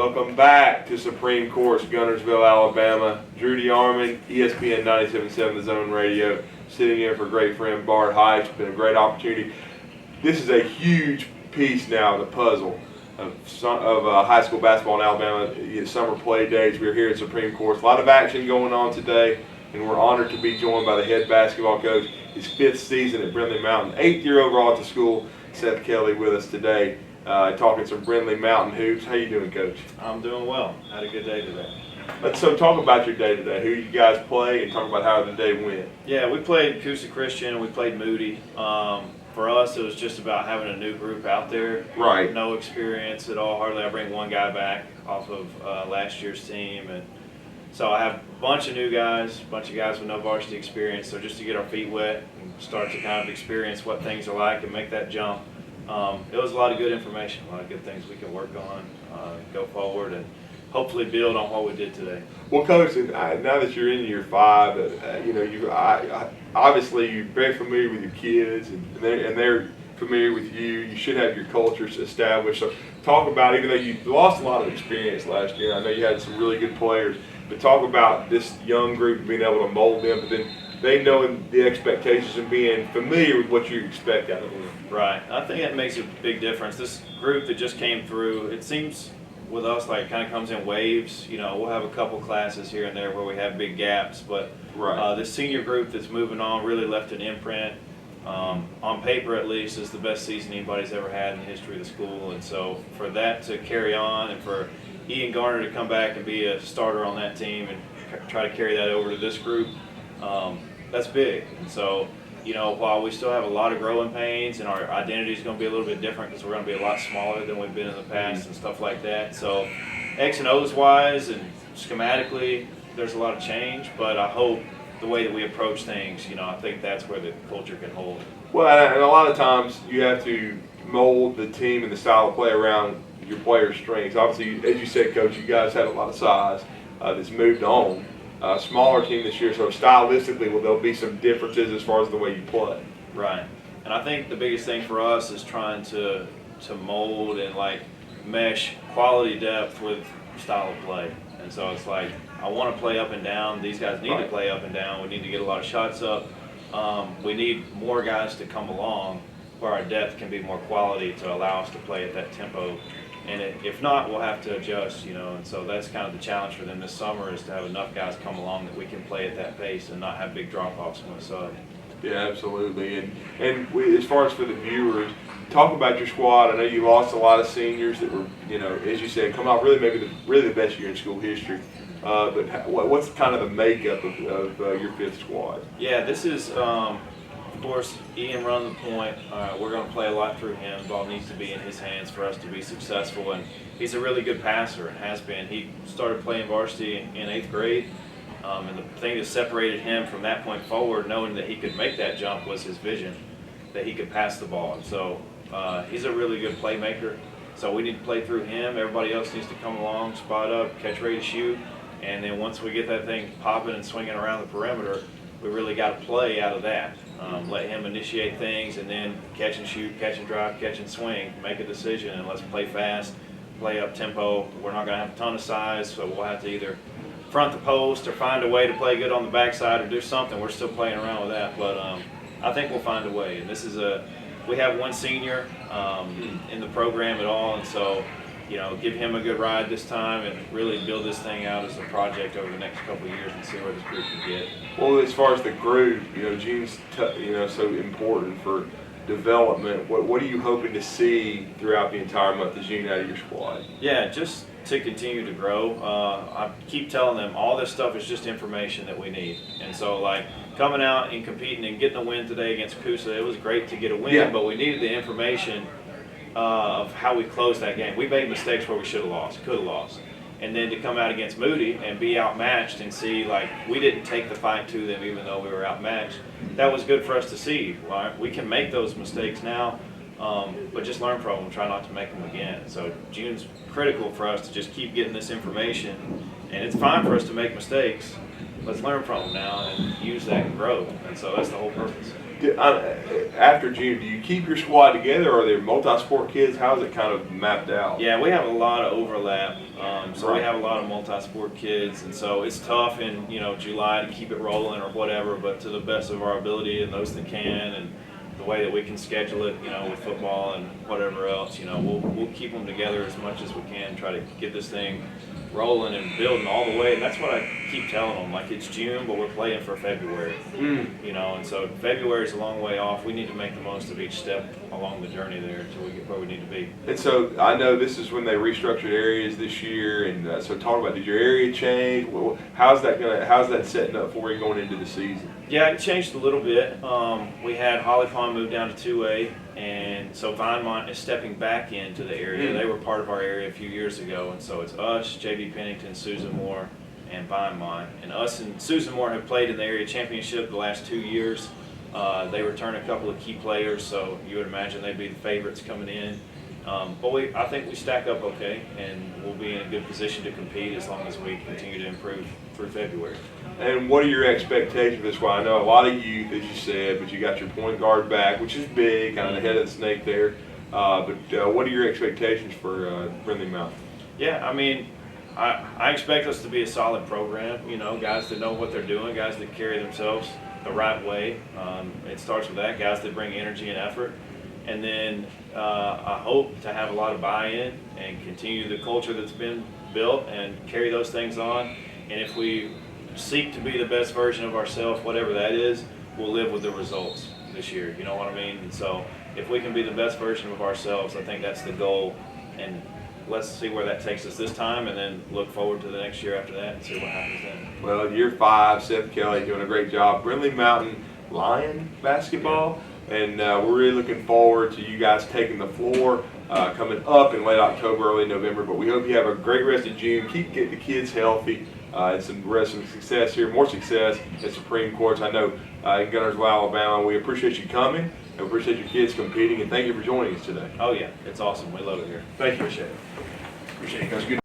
Welcome back to Supreme Court's Gunnersville, Alabama. Drew DeArmond, ESPN 97.7 The Zone Radio, sitting in for great friend Bart Height. It's been a great opportunity. This is a huge piece now of the puzzle of high school basketball in Alabama. Summer play dates. We're here at Supreme Court. A lot of action going on today, and we're honored to be joined by the head basketball coach, his 5th season at Brindlee Mountain, 8th year overall at the school, Seth Kelley, with us today. Talking some Brindlee Mountain hoops. How you doing, Coach? I'm doing well. Had a good day today. So talk about your day today. Who you guys play, and talk about how the day went. Yeah, we played Coosa Christian. We played Moody. For us, it was just about having a new group out there. Right. No experience at all. Hardly. I bring one guy back off of last year's team, and so I have a bunch of new guys, a bunch of guys with no varsity experience. So just to get our feet wet and start to kind of experience what things are like and make that jump. It was a lot of good information, a lot of good things we can work on, go forward, and hopefully build on what we did today. Well, Coach, now that you're in year 5, obviously you're very familiar with your kids, and they're familiar with you. You should have your cultures established. So talk about, even though you lost a lot of experience last year, I know you had some really good players, but talk about this young group being able to mold them, but then they knowing the expectations and being familiar with what you expect out of them. Right. I think that makes a big difference. This group that just came through, it seems with us like it kind of comes in waves. You know, we'll have a couple classes here and there where we have big gaps, but this senior group that's moving on really left an imprint. On paper, at least, is the best season anybody's ever had in the history of the school. And so for that to carry on, and for Ian Garner to come back and be a starter on that team and try to carry that over to this group, that's big. And so, you know, while we still have a lot of growing pains and our identity is going to be a little bit different because we're going to be a lot smaller than we've been in the past and stuff like that. So X and O's wise and schematically, there's a lot of change, but I hope the way that we approach things, you know, I think that's where the culture can hold. Well, and a lot of times you have to mold the team and the style of play around your players' strengths. Obviously, as you said, Coach, you guys have a lot of size that's moved on. Smaller team this year, so stylistically, well, there'll be some differences as far as the way you play. Right, and I think the biggest thing for us is trying to mold and like mesh quality depth with style of play. And so it's like, I want to play up and down. These guys need to play up and down. We need to get a lot of shots up. We need more guys to come along where our depth can be more quality to allow us to play at that tempo. And if not, we'll have to adjust, you know. And so that's kind of the challenge for them this summer, is to have enough guys come along that we can play at that pace and not have big drop-offs when it's up. Yeah, absolutely. And as far as for the viewers, talk about your squad. I know you lost a lot of seniors that were, you know, as you said, come out really maybe the best year in school history. But what's kind of the makeup of your 5th squad? Yeah, this is, of course, Ian run the point. We're going to play a lot through him. The ball needs to be in his hands for us to be successful. And he's a really good passer and has been. He started playing varsity in 8th grade. And the thing that separated him from that point forward, knowing that he could make that jump, was his vision, that he could pass the ball. And so he's a really good playmaker. So we need to play through him. Everybody else needs to come along, spot up, catch, ready to shoot. And then once we get that thing popping and swinging around the perimeter, we really got to play out of that. Let him initiate things, and then catch and shoot, catch and drive, catch and swing, make a decision, and let's play fast, play up tempo. We're not going to have a ton of size, so we'll have to either front the post or find a way to play good on the backside or do something. We're still playing around with that, but I think we'll find a way. And this is we have one senior in the program at all, and so, you know, give him a good ride this time and really build this thing out as a project over the next couple of years and see where this group can get. Well, as far as the group, you know, June's so important for development. What are you hoping to see throughout the entire month of June out of your squad? Yeah, just to continue to grow. I keep telling them all this stuff is just information that we need. And so, like, coming out and competing and getting a win today against Coosa, it was great to get a win, but we needed the information of how we closed that game. We made mistakes where we should have lost, could have lost. And then to come out against Moody and be outmatched and see, like, we didn't take the fight to them even though we were outmatched, that was good for us to see. We can make those mistakes now, but just learn from them, try not to make them again. So June's critical for us to just keep getting this information, and it's fine for us to make mistakes. Let's learn from them now and use that and grow. And so that's the whole purpose. After June, do you keep your squad together, or are there multi-sport kids? How is it kind of mapped out? Yeah, we have a lot of overlap. So Right. we have a lot of multi-sport kids, and so it's tough in July to keep it rolling or whatever. But to the best of our ability, and those that can, and the way that we can schedule it, with football and whatever else, we'll keep them together as much as we can. Try to get this thing rolling and building all the way. And that's what I keep telling them. Like, it's June, but we're playing for February. And so February is a long way off. We need to make the most of each step along the journey there until we get where we need to be. And so I know this is when they restructured areas this year, and so talk about, did your area change? How's that setting up for you going into the season? Yeah, it changed a little bit. We had Holly Pond move down to 2A, and so Vinemont is stepping back into the area. They were part of our area a few years ago, and so it's us, JV Pennington, Susan Moore, and Vinemont. And us and Susan Moore have played in the area championship the last 2 years. They return a couple of key players, so you would imagine they'd be the favorites coming in. But I think we stack up okay, and we'll be in a good position to compete as long as we continue to improve through February. And what are your expectations for this? Well, I know a lot of youth, as you said, but you got your point guard back, which is big, kind of the head of the snake there. But what are your expectations for Brindlee Mountain? Yeah, I mean, I expect us to be a solid program, guys that know what they're doing, guys that carry themselves the right way. It starts with that, guys that bring energy and effort. And then I hope to have a lot of buy-in and continue the culture that's been built and carry those things on. And if we seek to be the best version of ourselves, whatever that is, we'll live with the results this year. You know what I mean? And so if we can be the best version of ourselves, I think that's the goal. And let's see where that takes us this time, and then look forward to the next year after that and see what happens then. Well, year 5, Seth, Kelley doing a great job. Brindlee Mountain Lion basketball. And we're really looking forward to you guys taking the floor coming up in late October, early November. But we hope you have a great rest of June. Keep getting the kids healthy and some success here, more success at Supreme Courts. I know in Gunnersville, Alabama. We appreciate you coming. And we appreciate your kids competing. And thank you for joining us today. Oh, yeah. It's awesome. We love it here. Thank you. Appreciate it. Appreciate it. That's good.